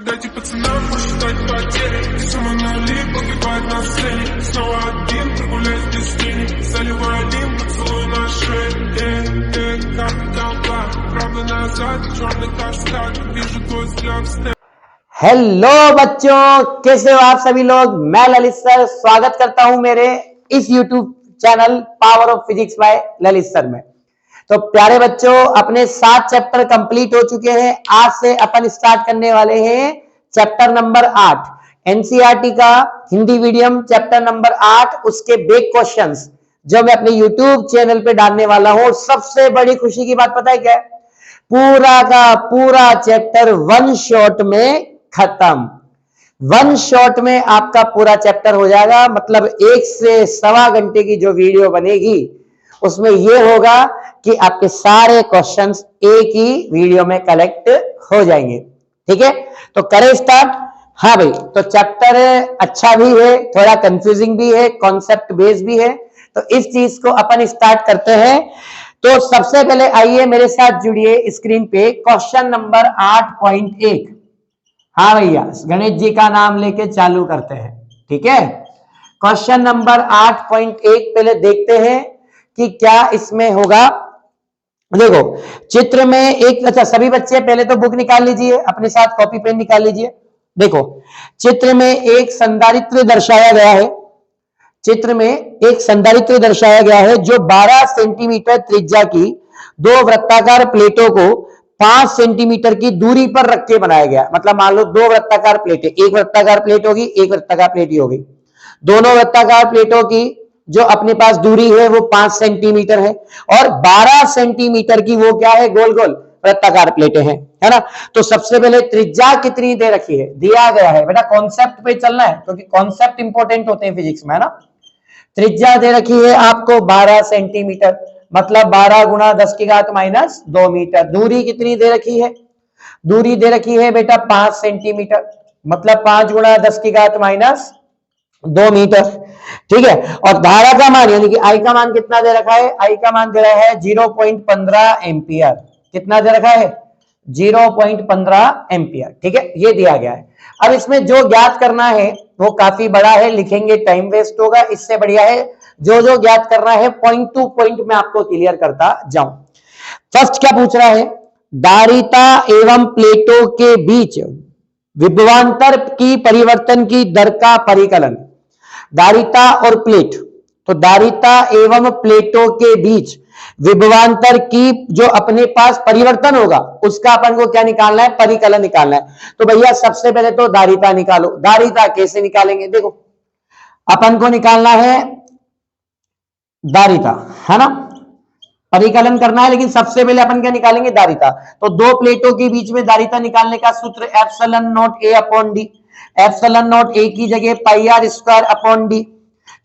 Дайте пацанам посчитать потери. Самонали погибает на сцене. Снова один прогуляюсь без тени. Заливаю один поцелуй на шее. Как правда назад, черный каскад. Вижу твой взгляд в стене. Hello बच्चों, कैसे हो आप सभी लोग। मैं ललित सर स्वागत करता हूं मेरे इस YouTube channel power of physics bye Lalit sir में। तो प्यारे बच्चों, अपने 7 चैप्टर कंप्लीट हो चुके हैं। आज से अपन स्टार्ट करने वाले हैं चैप्टर नंबर 8 एनसीईआरटी का हिंदी मीडियम चैप्टर नंबर 8, उसके बेक क्वेश्चंस जो मैं अपने YouTube चैनल पे डालने वाला हूं। सबसे बड़ी खुशी की बात पता है क्या है? पूरा का पूरा चैप्टर वन शॉट में खत्म। वन शॉट में आपका पूरा चैप्टर हो जाएगा। मतलब 1 से सवा घंटे की जो वीडियो बनेगी उसमें यह होगा कि आपके सारे क्वेश्चंस एक ही वीडियो में कलेक्ट हो जाएंगे। ठीक है, तो करें स्टार्ट। हाँ भाई, तो चैप्टर अच्छा भी है, थोड़ा कंफ्यूजिंग भी है, कॉन्सेप्ट बेस्ड भी है। तो इस चीज को अपन स्टार्ट करते हैं। तो सबसे पहले आइए मेरे साथ जुड़िए स्क्रीन पे क्वेश्चन नंबर 8.1। हाँ भैया, गणेश जी का नाम लेके चालू करते हैं। ठीक है, क्वेश्चन नंबर 8.1 पहले देखते हैं कि क्या इसमें होगा। देखो चित्र में एक, अच्छा सभी बच्चे पहले तो बुक निकाल लीजिए, अपने साथ कॉपी पेन निकाल लीजिए। देखो चित्र में एक संधारित्र दर्शाया गया है। चित्र में एक संधारित्र दर्शाया गया है जो 12 सेंटीमीटर त्रिज्या की 2 वृत्ताकार प्लेटों को 5 सेंटीमीटर की दूरी पर रख के बनाया गया। मतलब मान लो 2 वृत्ताकार प्लेटें, एक वृत्ताकार प्लेट होगी, एक वृत्ताकार प्लेट ही होगी। दोनों वृत्ताकार प्लेटों की जो अपने पास दूरी है वो 5 सेंटीमीटर है और 12 सेंटीमीटर की वो क्या है, गोल गोल वृत्ताकार प्लेटें हैं, है ना। तो सबसे पहले त्रिज्या कितनी दे रखी है, दिया गया है। बेटा कॉन्सेप्ट पे चलना है क्योंकि कॉन्सेप्ट इंपॉर्टेंट होते हैं फिजिक्स में, है ना। त्रिज्या दे रखी है आपको 12 सेंटीमीटर, मतलब 12 गुणा 10 की घात माइनस 2 मीटर। दूरी कितनी दे रखी है, दूरी दे रखी है बेटा 5 सेंटीमीटर, मतलब 5 गुणा 10 की घात माइनस 2 मीटर। ठीक है, और धारा का मान यानी कि आई का मान कितना दे रखा है, आई का मान दे रहा है 0.15 एम्पियर। कितना दे रखा है, 0.15 एम्पियर। ठीक है, ये दिया गया है। अब इसमें जो ज्ञात करना है वो काफी बड़ा है, लिखेंगे टाइम वेस्ट होगा। इससे बढ़िया है जो जो ज्ञात करना है पॉइंट टू पॉइंट में आपको क्लियर करता जाऊं। फर्स्ट क्या पूछ रहा है, धारिता एवं प्लेटों के बीच विभवांतर की परिवर्तन की दर का परिकलन। धारिता और प्लेट, तो धारिता एवं प्लेटों के बीच विभवांतर की जो अपने पास परिवर्तन होगा उसका अपन को क्या निकालना है, परिकलन निकालना है। तो भैया सबसे पहले तो धारिता निकालो। धारिता कैसे निकालेंगे, देखो अपन को निकालना है धारिता, है ना। परिकलन करना है लेकिन सबसे पहले अपन क्या निकालेंगे, धारिता। तो 2 प्लेटों के बीच में धारिता निकालने का सूत्र epsilon not a upon D. Epsilon not a की जगह पाई आर स्क्वायर अपॉन डी।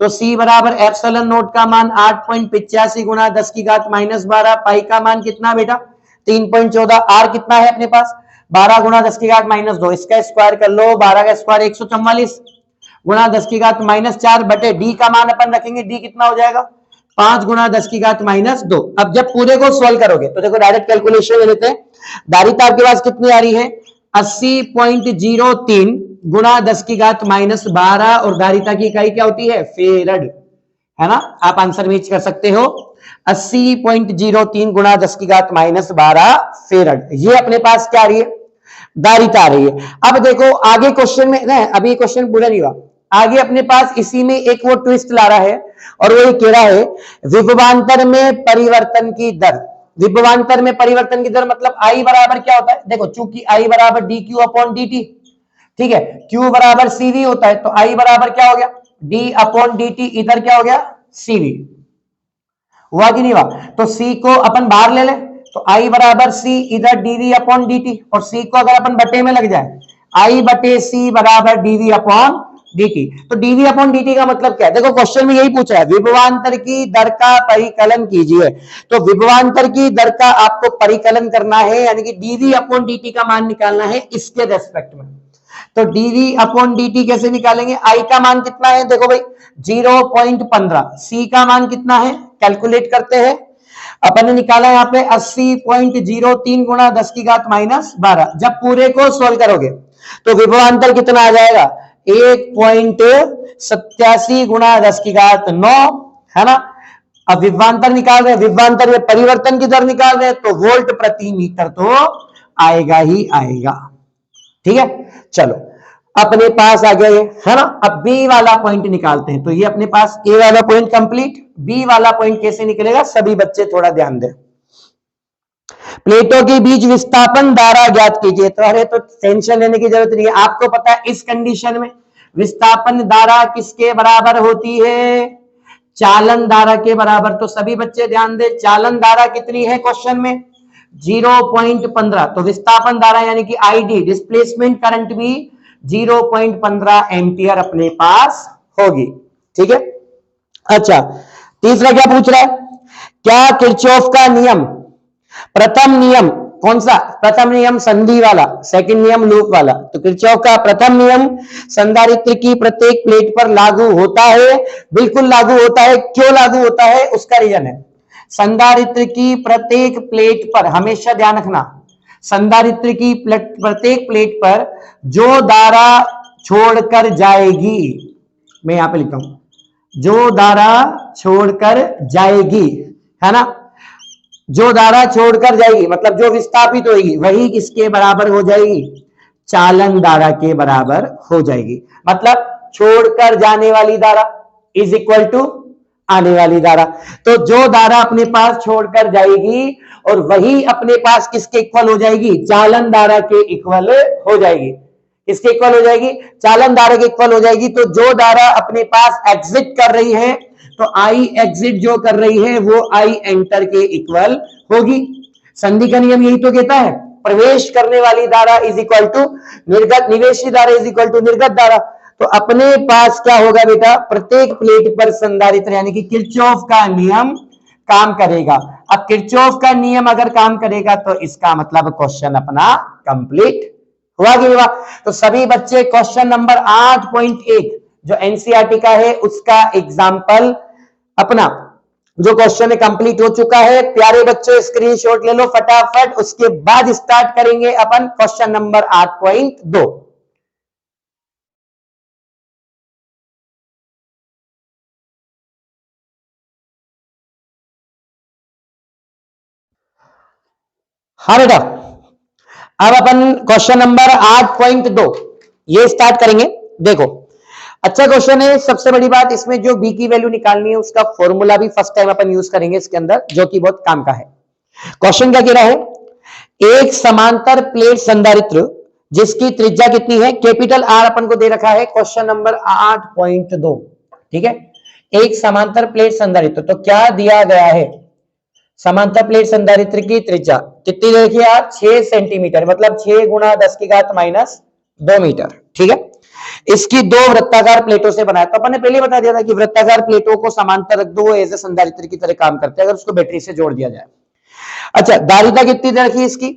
तो C बराबर एप्सिलॉन नॉट का मान 8.85 गुणा 10 की घात माइनस 12। पाई का मान कितना बेटा 3.14। आर कितना है अपने पास 12 गुणा 10 की घात माइनस 2, इसका स्क्वायर कर लो। 12 का स्क्वायर 144 गुणा 10 की घात माइनस 4 बटे डी का मान अपन रखेंगे, डी कितना हो जाएगा 5 गुणा 10 की घात माइनस 2। अब जब पूरे को सोल्व करोगे तो देखो डायरेक्ट कैलकुलेशन ले लेते हैं। धारिता आपके पास कितनी आ रही है 80.03 गुणा 10 की घात माइनस 12 और धारिता की इकाई क्या होती है, फेरड, है ना। आप आंसर मैच कर सकते हो 80.03 गुणा 10 की घात माइनस 12 फेरड। ये अपने पास क्या आ रही है, धारिता आ रही है। अब देखो आगे क्वेश्चन में ना, अभी क्वेश्चन पूरा नहीं हुआ, आगे अपने पास इसी में एक वो ट्विस्ट ला रहा है और वो कह रहा है विभवांतर में परिवर्तन की दर। विभवांतर में परिवर्तन की दर मतलब आई बराबर क्या होता है, देखो चूंकि आई बराबर D Q upon D T, ठीक है, क्यू बराबर सीवी होता है, तो आई बराबर क्या हो गया डी अपॉन डी टी, इधर क्या हो गया सीवी। हुआ कि नहीं हुआ, तो सी को अपन बाहर ले लें तो आई बराबर सी इधर डीवी अपॉन डी टी, और सी को अगर अपन बटे में लग जाए आई बटे सी बराबर डीवी अपॉन dt। तो dv अपॉन dt का मतलब क्या है, देखो क्वेश्चन में यही पूछा है विभवांतर की दर का परिकलन कीजिए। तो विभवांतर की दर का आपको परिकलन करना है, यानी कि dv अपॉन dt का मान निकालना है इसके रेस्पेक्ट में। तो dv अपॉन dt कैसे निकालेंगे, i का मान कितना है, देखो भाई 0.15, c का मान कितना है, कैलकुलेट करते हैं। अपन ने निकाला यहाँ पे 80.03 गुणा 10 की घात माइनस 12। जब पूरे को सोल्व करोगे तो विभवांतर कितना आ जाएगा 1.87 गुणा 10⁻9 है ना। अब विभवांतर निकाल रहे हैं, विभवांतर में परिवर्तन की दर निकाल रहे हैं, तो वोल्ट प्रति मीटर तो आएगा ही आएगा। ठीक है, चलो अपने पास आ गया ये, है ना। अब बी वाला पॉइंट निकालते हैं। तो ये अपने पास ए वाला पॉइंट कंप्लीट, बी वाला पॉइंट कैसे निकलेगा, सभी बच्चे थोड़ा ध्यान दें। प्लेटों के बीच विस्थापन धारा ज्ञात कीजिए। तो अरे तो टेंशन लेने की जरूरत नहीं है, आपको पता है इस कंडीशन में विस्थापन धारा किसके बराबर होती है, चालन धारा के बराबर। तो सभी बच्चे ध्यान दें, चालन धारा कितनी है क्वेश्चन में 0.15। तो विस्थापन धारा यानी कि आईडी डिस्प्लेसमेंट करंट भी 0.15 एम्पियर अपने पास होगी। ठीक है, अच्छा तीसरा क्या पूछ रहा है, क्या किरचॉफ का नियम, प्रथम नियम कौन सा, प्रथम नियम संधि वाला, सेकंड नियम लूप वाला। तो किरचॉफ का प्रथम नियम संधारित्र की प्रत्येक प्लेट पर लागू होता है, बिल्कुल लागू होता है। क्यों लागू होता है, उसका रीजन है, संधारित्र की प्रत्येक प्लेट पर, हमेशा ध्यान रखना, संधारित्र की प्रत्येक प्लेट पर जो धारा छोड़कर जाएगी, मैं यहां पे लिखता हूं, जो धारा छोड़कर जाएगी, है ना, जो धारा छोड़कर जाएगी मतलब जो विस्थापित होगी वही किसके बराबर हो जाएगी, चालन धारा के बराबर हो जाएगी। मतलब छोड़कर जाने वाली धारा इज इक्वल टू आने वाली धारा। तो जो धारा अपने पास छोड़कर जाएगी और वही अपने पास किसके इक्वल हो जाएगी, चालन धारा के इक्वल हो जाएगी। किसके इक्वल हो जाएगी, चालन धारा के इक्वल हो जाएगी। तो जो धारा अपने पास एग्जिट कर रही है, तो आई एग्जिट जो कर रही है वो आई एंटर के इक्वल होगी। संधि का नियम यही तो कहता है, प्रवेश करने वाली धारा इज इक्वल टू निर्गत, निवेशी धारा इज इक्वल टू निर्गत धारा। तो अपने पास क्या होगा बेटा, प्रत्येक प्लेट पर संधारित्र यानी कि किरचॉफ का नियम काम करेगा। अब किरचॉफ का नियम अगर काम करेगा तो इसका मतलब क्वेश्चन अपना कंप्लीट हुआ कि हुआ। तो सभी बच्चे क्वेश्चन नंबर 8.1 जो एनसीईआरटी का है उसका एग्जाम्पल अपना जो क्वेश्चन है कंप्लीट हो चुका है। प्यारे बच्चों स्क्रीनशॉट ले लो फटाफट, उसके बाद स्टार्ट करेंगे अपन क्वेश्चन नंबर 8.2। हाँ बेटा, अब अपन क्वेश्चन नंबर 8.2 ये स्टार्ट करेंगे। देखो अच्छा क्वेश्चन है, सबसे बड़ी बात इसमें जो बी की वैल्यू निकालनी है उसका फॉर्मूला भी फर्स्ट टाइम अपन यूज करेंगे इसके अंदर, जो कि बहुत काम का है। क्वेश्चन क्या कह रहा है, एक समांतर प्लेट संधारित्र जिसकी त्रिज्या कितनी है, कैपिटल आर अपन को दे रखा है क्वेश्चन नंबर 8.2। ठीक है, एक समांतर प्लेट संधारित्र, तो क्या दिया गया है, समांतर प्लेट संधारित्र की त्रिज्या कितनी देखिए आप 6 सेंटीमीटर, मतलब 6 गुणा 10⁻² मीटर। ठीक है, इसकी दो वृत्ताकार प्लेटों से बना है। तो अपन ने पहले बता दिया था कि वृत्ताकार प्लेटों को समांतर रख दो, एज ए संधारित्र की तरह काम करते हैं अगर उसको बैटरी से जोड़ दिया जाए। अच्छा धारिता कितनी दे रखी है इसकी,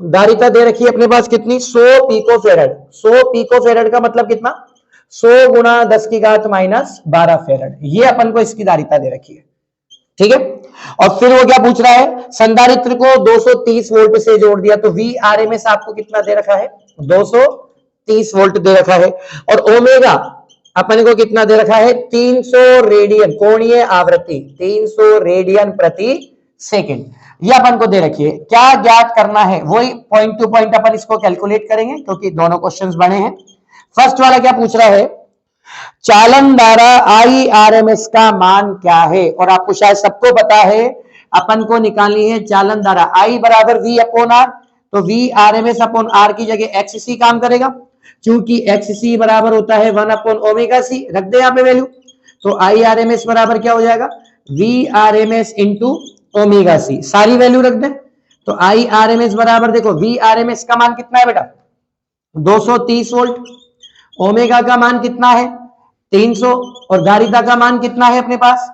धारिता दे रखी है अपने पास कितनी 100 पिकोफेरेड। 100 पिकोफेरेड का मतलब कितना 100 गुणा 10⁻² फेरेड, ये अपन को इसकी धारिता दे रखी है। ठीक है, और फिर वो क्या पूछ रहा है, संधारित्र को 230 वोल्ट से जोड़ दिया, तो वी आर एम एस आपको कितना दे रखा है 230 वोल्ट दे रखा है, और ओमेगा अपन को कितना दे रखा है 300 रेडियन, कोणीय आवृत्ति 300 रेडियन प्रति सेकंड, ये अपन को दे रखी है। क्या ज्ञात करना है, वही पॉइंट टू पॉइंट अपन इसको कैलकुलेट करेंगे क्योंकि दोनों क्वेश्चंस बने हैं। फर्स्ट वाला क्या पूछ रहा है, चालन धारा आई आर एम एस का मान क्या है, और आपको शायद सबको पता है अपन को निकालनी है चालन धारा आई बराबर वी अपॉन आर। तो V R M S upon R की जगह एक्स सी काम करेगा, क्योंकि एक्स सी बराबर होता है 1 अपॉन ओमेगा सी, रख दे यहाँ पे वैल्यू। तो आई आर एम एस बराबर क्या हो जाएगा V R M S into omega C, सारी वैल्यू रख दे। तो आई आर एम एस बराबर देखो वी आर एम एस का मान कितना है बेटा 230 वोल्ट, ओमेगा का मान कितना है 300, और धारिता का मान कितना है अपने पास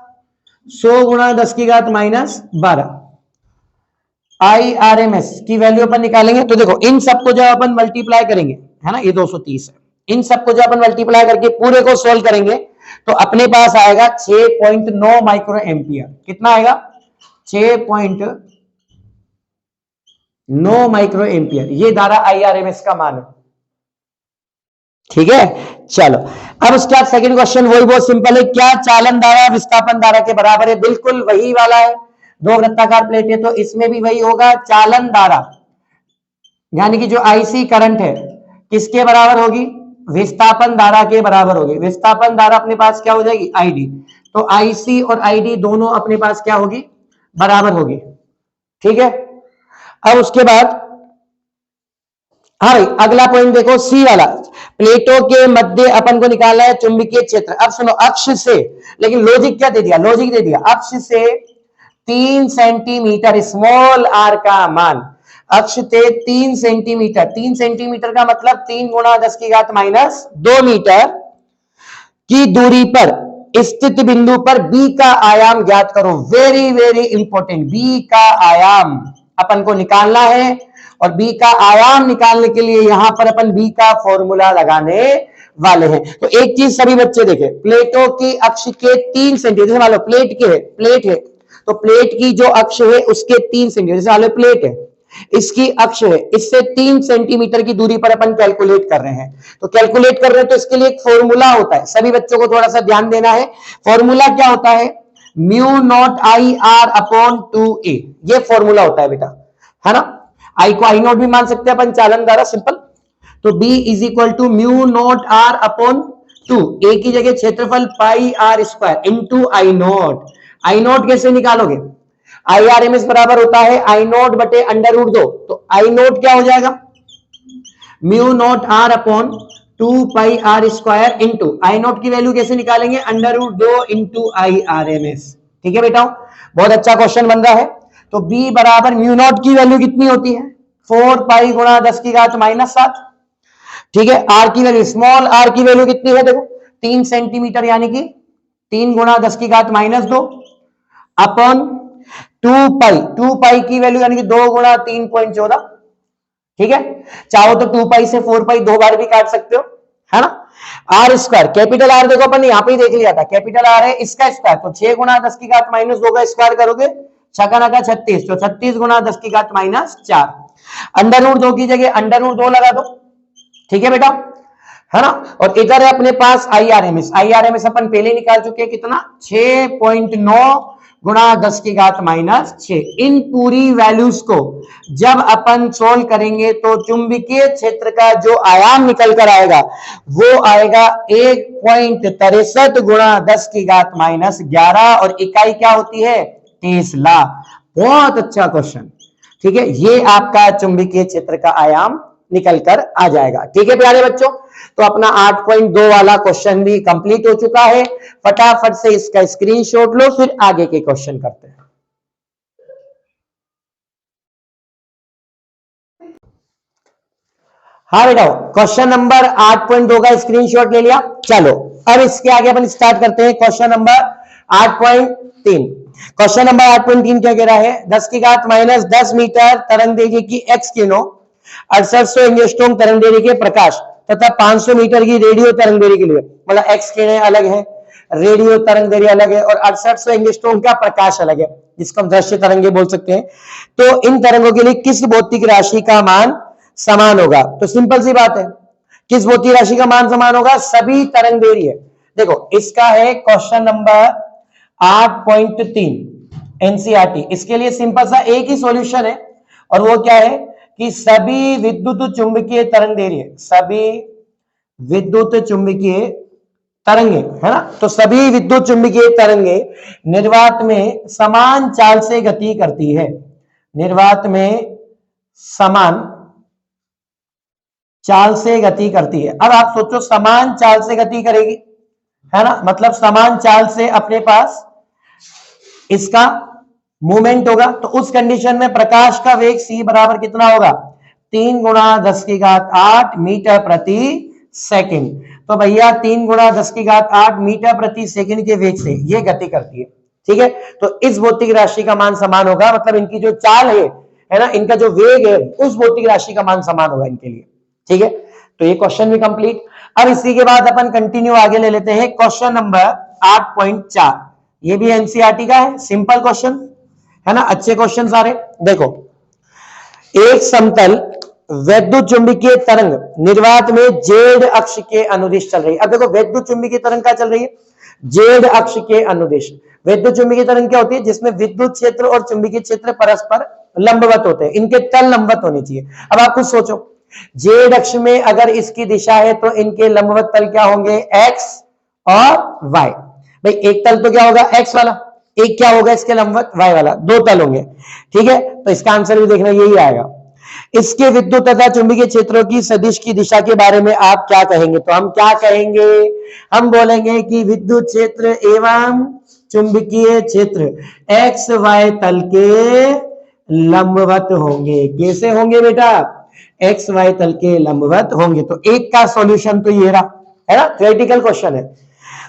100 गुणा 10⁻12। आई आर एम एस की वैल्यू अपन निकालेंगे, तो देखो इन सबको जब अपन मल्टीप्लाई करेंगे, है ना, ये 230 है, इन सबको जब अपन मल्टीप्लाई करके पूरे को सोल्व करेंगे तो अपने पास आएगा 6.9 माइक्रो एम्पियर। कितना आएगा 6.9 माइक्रो एम्पियर, ये धारा आई आर एम एस का मान है। ठीक है, चलो अब उसके बाद सेकंड क्वेश्चन वही बहुत सिंपल है, क्या चालन धारा विस्थापन धारा के बराबर है? बिल्कुल वही वाला है, दो वृत्ताकार प्लेट है तो इसमें भी वही होगा, चालन धारा यानी कि जो आईसी करंट है किसके बराबर होगी? विस्थापन धारा के बराबर होगी। विस्थापन धारा अपने पास क्या हो जाएगी? आईडी। तो आईसी और आईडी दोनों अपने पास क्या होगी? बराबर होगी। ठीक है, अब उसके बाद हाँ भाई अगला पॉइंट देखो, सी वाला, प्लेटों के मध्य अपन को निकालना है चुंबकीय क्षेत्र। अब सुनो, अक्ष से, लेकिन लॉजिक क्या दे दिया? लॉजिक दे दिया अक्ष से 3 सेंटीमीटर स्मॉल आर का मान, अक्ष से 3 सेंटीमीटर, 3 सेंटीमीटर का मतलब 3 गुणा 10 की घात माइनस 2 मीटर की दूरी पर स्थित बिंदु पर बी का आयाम ज्ञात करो। वेरी वेरी इंपॉर्टेंट, बी का आयाम अपन को निकालना है और बी का आयाम निकालने के लिए यहां पर अपन बी का फॉर्मूला लगाने वाले हैं। तो एक चीज सभी बच्चे देखें, प्लेटों की अक्ष के 3 सेंटीमीटर, जैसे मान लो प्लेट के है, प्लेट है तो प्लेट की जो अक्ष है उसके 3 सेंटीमीटर, जैसे मान लो प्लेट है इसकी अक्ष है, इससे 3 सेंटीमीटर की दूरी पर अपन कैलकुलेट कर रहे हैं। तो कैलकुलेट कर रहे हैं तो इसके लिए एक फॉर्मूला होता है, सभी बच्चों को थोड़ा सा ध्यान देना है। फॉर्मूला क्या होता है? Mu not I R upon 2a, ये फॉर्मूला होता है बेटा, है ना। आई को आई नॉट भी मान सकते हैं अपन, चालन द्वारा सिंपल। तो b is equal to mu naught R upon 2, a की जगह क्षेत्रफल pi R square into I naught. I naught कैसे निकालोगे? आई आर एम एस बराबर होता है आई नॉट बटे अंडर रूट 2। तो आई नॉट क्या हो जाएगा? Mu naught R upon 2 pi R square into I naught की वैल्यू कैसे निकालेंगे? Under root 2 into I R M S. ठीक है बेटा, बहुत अच्छा क्वेश्चन बन रहा है। तो b बराबर म्यू नॉट की वैल्यू कितनी होती है? 4 पाई गुणा 10 की घात माइनस 7। ठीक है, r की वैल्यू, स्मॉल r की वैल्यू कितनी है? देखो 3 सेंटीमीटर यानी कि 3 गुणा 10 की घात माइनस 2 अपॉन 2 पाई की वैल्यू यानी कि 2 गुणा 3.14। ठीक है, चाहो तो 2 पाई से 4 पाई 2 बार भी काट सकते हो, है ना। आर स्क्वायर, कैपिटल आर देखो अपन यहां पे ही देख लिया था, कैपिटल आर है इसका स्क्वायर, तो 6 गुणा 10 की घात माइनस 2 का स्क्वायर करोगे 6 का 36, तो 36 गुणा 10 की घात माइनस 4। अंडर रूट 2 की जगह अंडर रूट 2 लगा दो। ठीक है बेटा, है ना। और इधर है अपने पास I R M S, I R M S अपन पहले निकाल चुके हैं, कितना? 6.9 गुणा 10 की घात माइनस 6। इन पूरी वैल्यूज को जब अपन सोल्व करेंगे तो चुंबकीय क्षेत्र का जो आयाम निकल कर आएगा वो आएगा 1.63 गुणा 10 की घात माइनस 11, और इकाई क्या होती है? टेस्ला। बहुत अच्छा क्वेश्चन। ठीक है, ये आपका चुंबकीय क्षेत्र का आयाम निकल कर आ जाएगा। ठीक है प्यारे बच्चों, तो अपना 8.2 वाला क्वेश्चन भी कंप्लीट हो चुका है। फटाफट से इसका स्क्रीनशॉट लो, फिर आगे के क्वेश्चन करते हैं। हाँ बेटा, क्वेश्चन नंबर 8.2 का स्क्रीनशॉट ले लिया। चलो अब इसके आगे अपन स्टार्ट करते हैं क्वेश्चन नंबर 8.3। क्वेश्चन नंबर 8.3 क्या कह रहा है? 10 की घात माइनस 10 मीटर तरंग दैर्घ्य की एक्स किरणों 6800 एंगस्ट्रॉम तरंग दैर्घ्य के प्रकाश तथा 500 मीटर की रेडियो तरंग दैर्घ्य के लिए, मतलब एक्स किरणें अलग है, रेडियो तरंग दैर्घ्य अलग है, और 6800 एंगस्ट्रॉम का प्रकाश अलग है, जिसको हम दृश्य तरंगे बोल सकते हैं। तो इन तरंगों के लिए किस भौतिक राशि का मान समान होगा? तो सिंपल सी बात है, किस भौतिक राशि का मान समान होगा? सभी तरंग दैर्घ्य। देखो इसका है क्वेश्चन नंबर 8.3 एनसीईआरटी। इसके लिए सिंपल सा एक ही सॉल्यूशन है, और वो क्या है कि सभी विद्युत चुंबकीय तरंग दैर्घ्य, सभी विद्युत चुंबकीय तरंगे, है ना। तो सभी विद्युत चुंबकीय तरंगे निर्वात में समान चाल से गति करती है, निर्वात में समान चाल से गति करती है। अब आप सोचो समान चाल से गति करेगी, है ना, मतलब समान चाल से अपने पास इसका मूवमेंट होगा। तो उस कंडीशन में प्रकाश का वेग c बराबर कितना होगा? 3 गुणा 10 की घात 8 मीटर प्रति सेकंड। तो भैया 3 गुणा 10 की घात 8 मीटर प्रति सेकंड के वेग से ये गति करती है। ठीक है, तो इस भौतिक राशि का मान समान होगा, मतलब इनकी जो चाल है ना, इनका जो वेग है उस भौतिक राशि का मान समान होगा इनके लिए। ठीक है, तो ये क्वेश्चन भी कंप्लीट। अब इसी के बाद अपन कंटिन्यू आगे ले लेते हैं क्वेश्चन नंबर 8.4। ये भी एनसीईआरटी का है, सिंपल क्वेश्चन है ना, अच्छे क्वेश्चन सारे। देखो, एक समतल वैद्युत चुंबकीय तरंग निर्वात में जेड अक्ष के अनुदिश चल रही है। अब देखो वैद्युत चुंबकीय तरंग क्या चल रही है, जेड अक्ष के अनुदिश। वैद्युत चुंबकीय तरंग क्या होती है, जिसमें विद्युत क्षेत्र और चुंबकीय क्षेत्र परस्पर लंबवत होते हैं, इनके तल लंबवत होने चाहिए। अब आप कुछ सोचो, जेड अक्ष में अगर इसकी दिशा है तो इनके लंबवत तल क्या होंगे, एक्स और वाई। भाई एक तल तो क्या होगा, एक्स वाला, एक क्या होगा इसके लंबवत, वाई वाला, दो तल होंगे। ठीक है, तो इसका आंसर भी देखना यही आएगा। इसके विद्युत तथा चुंबकीय क्षेत्रों की सदिश की दिशा के बारे में आप क्या कहेंगे, तो हम क्या कहेंगे, हम बोलेंगे कि विद्युत क्षेत्र एवं चुंबकीय क्षेत्र एक्स वाई तल के लंबवत होंगे। कैसे होंगे बेटा, एक्स वाई तल के लंबवत होंगे। तो एक का सॉल्यूशन तो ये रहा, है ना, थ्योरेटिकल क्वेश्चन है।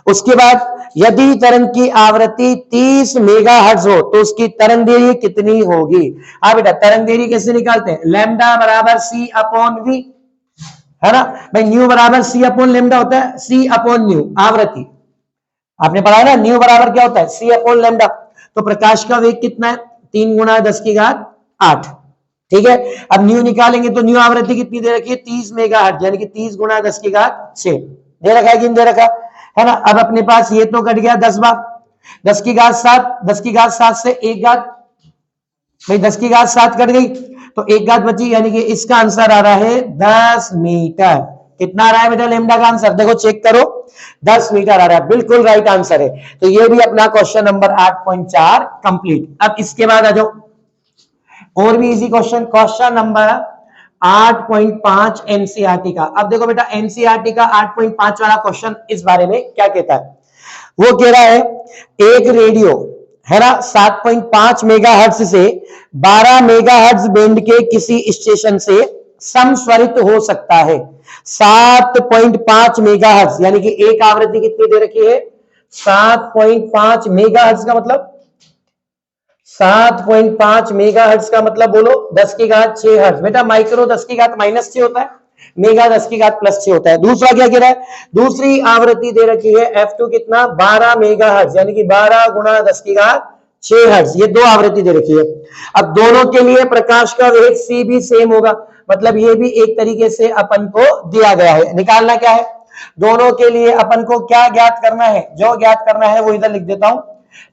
उसके बाद यदि तरंग की आवृत्ति 30 मेगाहर्ट्ज हो तो उसकी तरंग देरी कितनी होगी। हाँ बेटा, तरंग देरी कैसे निकालते हैं, लैम्डा बराबर सी अपॉन वी, है ना भाई, न्यू बराबर सी अपॉन लैम्डा होता है, सी अपॉन न्यू आवृत्ति आपने पढ़ा है ना, न्यू बराबर क्या होता है, सी अपॉन लैम्डा। तो प्रकाश का वेग कितना है, 3 गुणा 10 की घात 8। ठीक है, अब न्यू निकालेंगे तो न्यू आवृत्ति कितनी दे रखी है, 30 मेगाहर्ट्ज, यानी कि 30 गुणा 10 की घात 6 दे रखा है कि नहीं दे रखा है ना। अब अपने पास ये तो कट गया 10 बार, 10 की घात 7, 10 की घात 7 से एक घात, भाई 10 की घात 7 कट गई तो एक घात बची, यानी कि इसका आंसर आ रहा है 10 मीटर। कितना आ रहा है बेटा लैम्डा का आंसर, देखो चेक करो, 10 मीटर आ रहा है, बिल्कुल राइट आंसर है। तो ये भी अपना क्वेश्चन नंबर 8.4 कंप्लीट। अब इसके बाद आ जाओ और भी easy question, question number 8.5 NCERT का। अब देखो बेटा एनसीईआरटी का 8.5 वाला क्वेश्चन इस बारे में क्या कहता है, वो कह रहा है एक रेडियो है ना 7.5 मेगाहर्ट्ज से 12 मेगाहर्ट्ज बैंड के किसी स्टेशन से समस्वरित हो सकता है। 7.5 मेगाहर्ट्ज यानी कि एक आवृत्ति कितनी दे रखी है, 7.5 मेगाहर्ट्ज का मतलब 7.5 मेगाहर्ट्ज का मतलब बोलो 10 की घात 6 हर्ट्ज। बेटा माइक्रो 10 की घात -6 होता है, मेगा 10 की घात +6 होता है। दूसरा क्या कह रहा है, दूसरी आवृत्ति दे रखी है F2 कितना 12 मेगाहर्ट्ज यानी कि 12 गुणा 10 की घात 6 हर्ट्ज, ये दो आवृत्ति दे रखी है। अब दोनों के लिए प्रकाश का वेग c भी सेम होगा, मतलब ये भी एक तरीके से अपन को दिया गया है। निकालना क्या है, दोनों के लिए अपन को क्या ज्ञात करना है, जो ज्ञात करना है वो इधर लिख देता हूं,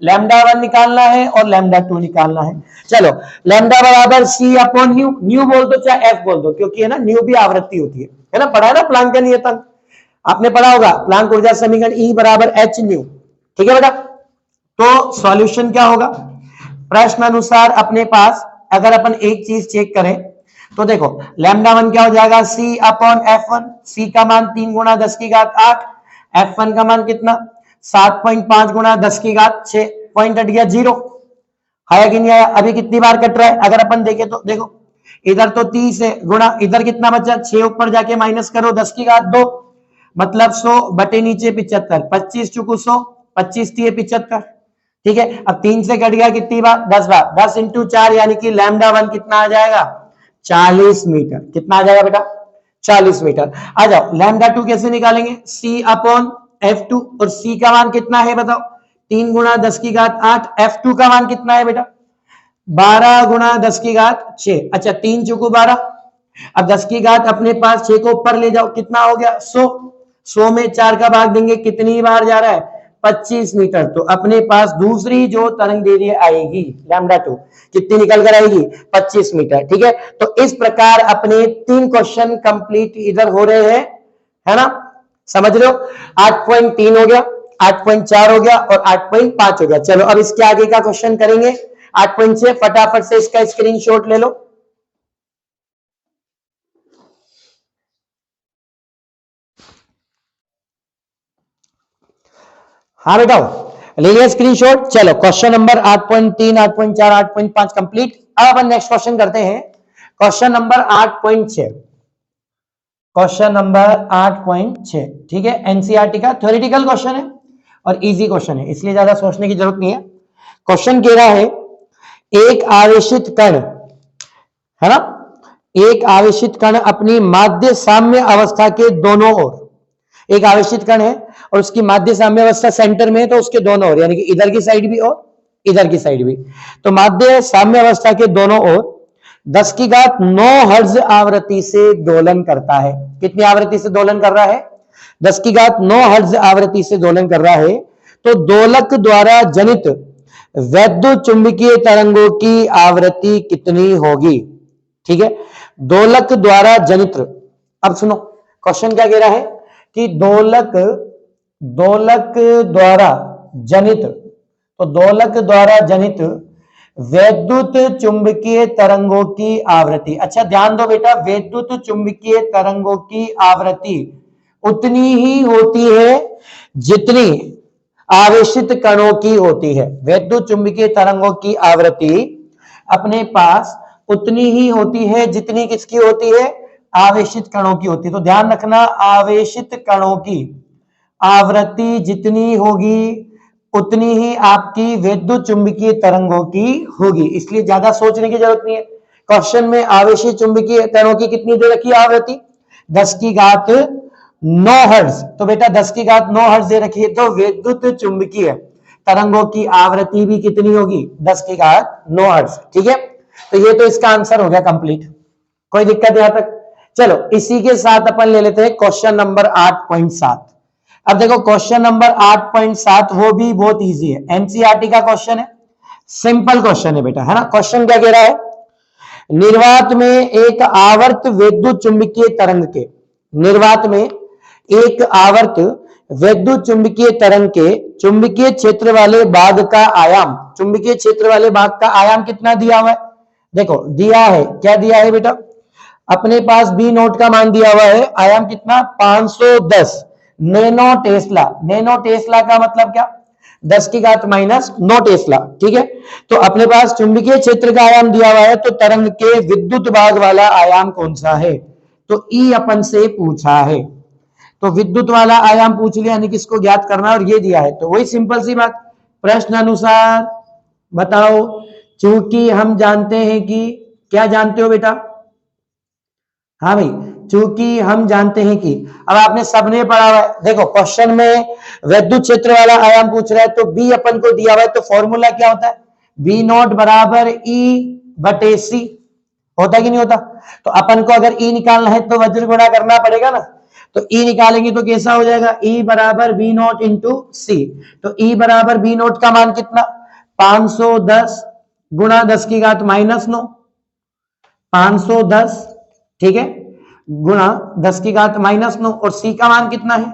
λ1 निकालना है और λ2 निकालना है। चलो लैम्डा बराबर सी अपॉन न्यू, न्यू बोल दो चाहे एफ बोल दो, क्योंकि है ना न्यू भी आवृत्ति होती है ना, पढ़ा है ना प्लांक का नियतांक, आपने पढ़ा होगा प्लांक ऊर्जा समीकरण E बराबर h न्यू। ठीक है बेटा, तो सॉल्यूशन क्या होगा, प्रश्न अनुसार अपने पास अगर अपन एक चीज चेक करें तो देखो λ1 क्या हो जाएगा c अपॉन f1, c का मान 3 गुणा 10 की घात 8, f1 का मान कितना 7.5 गुणा 10 की घात 6, पॉइंट हट गया 0, आया कि नहीं आया। अभी कितनी बार कट रहा है अगर अपन देखें तो देखो इधर तो 30 है गुणा इधर कितना बचा 6, ऊपर जाके माइनस करो 10 की घात 2 मतलब 100 बटे नीचे 75, 25 चुकू 100, 25 दिए 75। ठीक है, अब 3 से कट गया कितनी बार 10 बार, 10 इंटू 4 यानी कि λ1 कितना आ जाएगा 40 मीटर। कितना आ जाएगा बेटा 40 मीटर। आ जाओ λ2 कैसे निकालेंगे, c अपॉन F2 और c का मान कितना है बताओ 3 गुणा 10 की घात 8, F2 का मान कितना है बेटा 12 गुणा 10 की घात 6, अच्छा 3 चुकू 12, अब 10 की घात अपने पास 6 को ऊपर ले जाओ कितना हो गया 100, 100 में 4 का भाग देंगे कितनी बार जा रहा है 25 मीटर। तो अपने पास दूसरी जो तरंग देरी आएगी λ2 कितनी निकल कर आएगी 25 मीटर। ठीक है, तो इस प्रकार अपने 3 क्वेश्चन कंप्लीट इधर हो रहे हैं, है ना, समझ रहे हो। 8.3 हो गया, 8.4 हो गया और 8.5 हो गया। चलो अब इसके आगे का क्वेश्चन करेंगे 8.6, फटाफट से इसका स्क्रीनशॉट ले लो। हाँ बेटा ले लिया स्क्रीनशॉट। चलो क्वेश्चन नंबर 8.3, 8.4, 8.5 कंप्लीट। अब अपन नेक्स्ट क्वेश्चन करते हैं क्वेश्चन नंबर 8.6, क्वेश्चन नंबर 8.6। ठीक है, एनसीईआरटी का थ्योरेटिकल क्वेश्चन है और इजी क्वेश्चन है, इसलिए ज्यादा सोचने की जरूरत नहीं है। क्वेश्चन कह रहा है एक आवेशित कण, है ना, एक आवेशित कण अपनी माध्य साम्य अवस्था के दोनों ओर, एक आवेशित कण है और उसकी माध्य साम्य अवस्था सेंटर में है तो उसके दोनों ओर यानी कि इधर की साइड भी और इधर की साइड भी, तो माध्य साम्य अवस्था के दोनों ओर 10 की घात 9 हर्ट्ज आवृत्ति से दोलन करता है। कितनी आवृत्ति से दोलन कर रहा है? 10 की घात 9 हर्ट्ज आवृत्ति से दोलन कर रहा है। तो दोलक द्वारा जनित वैद्युत चुंबकीय तरंगों की आवृत्ति कितनी होगी? ठीक है, दोलक द्वारा जनित। अब सुनो क्वेश्चन क्या कह रहा है कि दोलक द्वारा जनित, तो दोलक द्वारा जनित वैद्युत चुंबकीय तरंगों की आवृत्ति। अच्छा ध्यान दो बेटा, वैद्युत चुंबकीय तरंगों की आवृत्ति उतनी ही होती है जितनी आवेशित कणों की होती है। वैद्युत चुंबकीय तरंगों की आवृत्ति अपने पास उतनी ही होती है जितनी किसकी होती है? आवेशित कणों की होती है। तो ध्यान रखना, आवेशित कणों की आवृत्ति जितनी होगी उतनी ही आपकी वैद्युत चुंबकीय तरंगों की होगी। इसलिए ज्यादा सोचने की जरूरत नहीं है। क्वेश्चन में आवेशित चुंबकीय तरंगों की कितनी दे रखी है आवृत्ति? 10 की घात 9 हर्ट्ज। तो बेटा 10 की घात 9 हर्ट्ज दे रखी है, तो वैद्युत चुंबकीय तरंगों की आवृत्ति भी कितनी होगी? 10 की घात 9 हर्ट्ज। ठीक है, तो ये तो इसका आंसर हो गया कंप्लीट। कोई दिक्कत यहां तक? चलो इसी के साथ अपन ले लेते हैं क्वेश्चन नंबर 8.7। अब देखो क्वेश्चन नंबर 8.7 वो भी बहुत इजी है, एनसीईआरटी का क्वेश्चन है, सिंपल क्वेश्चन है बेटा, है ना। क्वेश्चन क्या कह रहा है? निर्वात में एक आवर्त वैद्युत चुंबकीय तरंग के, निर्वात में एक आवर्त वैद्युत चुंबकीय तरंग के चुंबकीय क्षेत्र वाले भाग का आयाम, चुंबकीय क्षेत्र वाले भाग का आयाम कितना दिया हुआ है? देखो दिया है, क्या दिया है बेटा? अपने पास बी नोट का मान दिया हुआ है, आयाम कितना? 510 नैनो टेस्ला। नैनो टेस्ला का मतलब क्या? 10 की घात माइनस 9 टेस्ला। ठीक है, तो अपने पास चुंबकीय क्षेत्र का आयाम दिया हुआ है, तो तरंग के विद्युत भाग वाला आयाम कौन सा है? तो ई अपन से पूछा है, तो विद्युत वाला आयाम पूछ लिया, यानी किसको ज्ञात करना है, और ये दिया है। तो वही सिंपल सी बात, प्रश्न अनुसार बताओ। चूंकि हम जानते हैं कि, क्या जानते हो बेटा? हाँ भाई, चूंकि हम जानते हैं कि, अब आपने सबने पढ़ा हुआ है। देखो क्वेश्चन में वैद्युत क्षेत्र वाला आयाम पूछ रहा है, तो बी अपन को दिया हुआ है, तो फॉर्मूला क्या होता है? बी नॉट बराबर ई बटे सी, होता है कि नहीं होता? तो अपन को अगर ई निकालना है तो वज्र गुणा करना पड़ेगा ना। तो ई निकालेंगे तो कैसा हो जाएगा? ई बराबर बी नॉट इंटू सी। तो ई बराबर बी नॉट का मान कितना? 510 गुणा 10 की घात माइनस 9, 510 ठीक है गुणा 10 की घात माइनस 9, और सी का मान कितना है?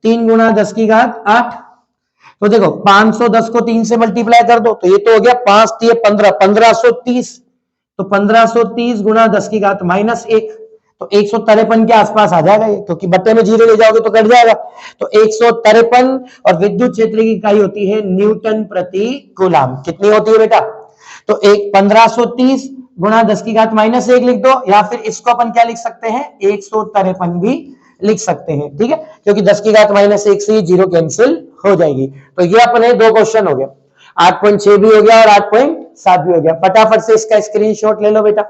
3 गुणा 10 की घात 8। तो देखो 510 को 3 से मल्टीप्लाई कर दो, तो ये तो हो गया 5 3 15, 1530। तो 1530 गुणा 10 की घात माइनस 1, तो 153 के आसपास आ जाएगा ये, क्योंकि बट्टे में जीरो ले जाओगे तो कट जाएगा। तो 153, और विद्युत क्षेत्र की इकाई होती है न्यूटन प्रति कूलाम। कितनी होती है बेटा? तो 1530 गुणा 10 की घात माइनस 1 लिख दो, या फिर इसको अपन क्या लिख सकते हैं? 153 भी लिख सकते हैं। ठीक है, क्योंकि 10 की घात माइनस 1 से जीरो कैंसिल हो जाएगी। तो ये अपने दो क्वेश्चन हो गए, 8.6 भी हो गया और 8.7 भी हो गया। फटाफट से इसका स्क्रीनशॉट ले लो बेटा।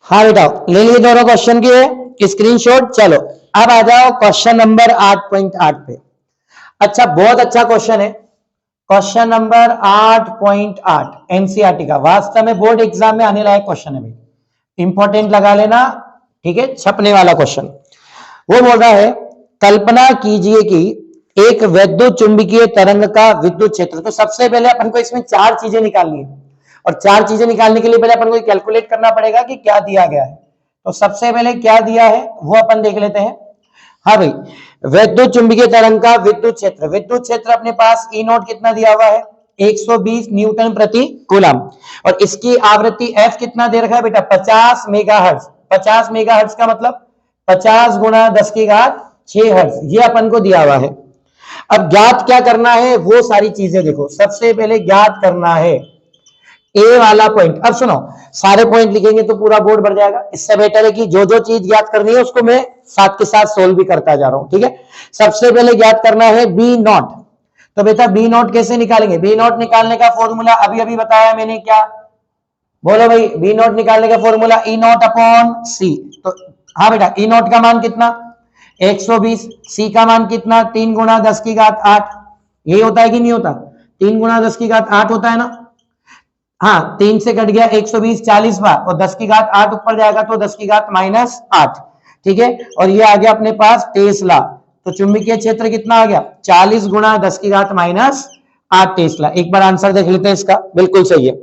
हाँ बेटा, ले लिए दोनों क्वेश्चन के स्क्रीनशॉट। चलो अब आ जाओ क्वेश्चन नंबर 8.8 पे। अच्छा, बहुत अच्छा क्वेश्चन है, क्वेश्चन नंबर 8.8 एनसीईआरटी का। वास्तव में बोर्ड एग्जाम में आने लायक क्वेश्चन है भाई, इंपॉर्टेंट लगा लेना। ठीक है, छपने वाला क्वेश्चन। वो बोल रहा है, कल्पना कीजिए कि एक वैद्युत चुंबकीय तरंग का विद्युत क्षेत्र। तो सबसे पहले अपन को इसमें 4 चीजें निकालनी है, और 4 चीजें निकालने के लिए पहले अपन को कैलकुलेट करना पड़ेगा कि क्या दिया गया है। तो सबसे पहले क्या दिया है वो अपन देख लेते हैं। हाँ भाई, वैद्युत चुंबकीय तरंग का विद्युत क्षेत्र, विद्युत क्षेत्र अपने पास ई नोट कितना दिया हुआ है? 120 न्यूटन प्रति कूलम, और इसकी आवृत्ति एफ कितना दे रखा है बेटा? 50 मेगाहर्ट्ज। 50 मेगाहर्ट्ज का मतलब 50 गुणा 10 की घात 6 हर्ट्ज, ये अपन को दिया हुआ है। अब ज्ञात क्या करना है वो सारी चीजें देखो। सबसे पहले ज्ञात करना है ए वाला पॉइंट। अब सुनो, सारे पॉइंट लिखेंगे तो पूरा बोर्ड भर जाएगा, इससे बेटर है कि जो जो चीज ज्ञात करनी है उसको मैं साथ के साथ सोल्व भी करता जा रहा हूं। ठीक है, सबसे पहले ज्ञात करना है बी नॉट। तो बेटा बी नॉट कैसे निकालेंगे? बी नॉट निकालने का फॉर्मूला अभी अभी बताया मैंने, क्या बोलो भाई? बी नॉट निकालने का फॉर्मूला ई नॉट अपॉन सी। तो हाँ बेटा, ई नॉट का मान कितना? 120। सी का मान कितना? 3 गुणा 10 की घात 8। यही होता है कि नहीं होता? 3 गुणा 10 की घात 8 होता है ना। हाँ 3 से कट गया 120, 40 बार, और 10 की घात 8 ऊपर जाएगा तो 10 की घात -8। ठीक है, और ये आ गया अपने पास टेस्ला। तो चुंबकीय क्षेत्र कितना आ गया 40 गुणा 10 की घात -8 टेस्ला। एक बार आंसर देख लेते हैं इसका, बिल्कुल सही है।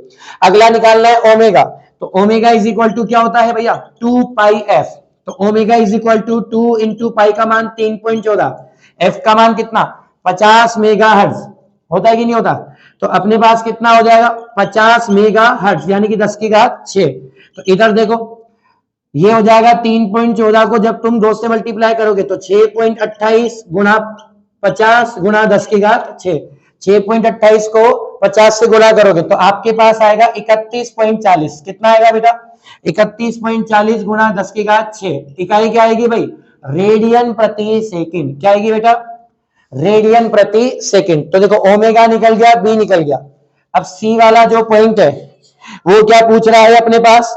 अगला निकालना है ओमेगा। तो ओमेगा इज इक्वल टू क्या होता है भैया 2 पाई एफ। तो omega is equal to 2 into pi का मान 3.14, एफ का मान कितना 50 मेगा हर्ट्ज होता है कि नहीं होता। तो अपने पास कितना हो जाएगा 50 मेगा हर्ट्ज यानी कि 10 की घात 6। तो इधर देखो ये हो जाएगा 3.14 को जब तुम 2 से मल्टीप्लाई करोगे तो 6.28 गुणा 50 गुणा 10 की घात 6। 6.28 को 50 से गुणा करोगे तो आपके पास आएगा 31.40। कितना आएगा बेटा 31.40 गुणा 10 की घात 6। इकाई क्या आएगी भाई रेडियन प्रति सेकंड। क्या आएगी बेटा रेडियन प्रति सेकंड। तो देखो ओमेगा निकल गया, बी निकल गया। अब सी वाला जो पॉइंट है वो क्या पूछ रहा है अपने पास,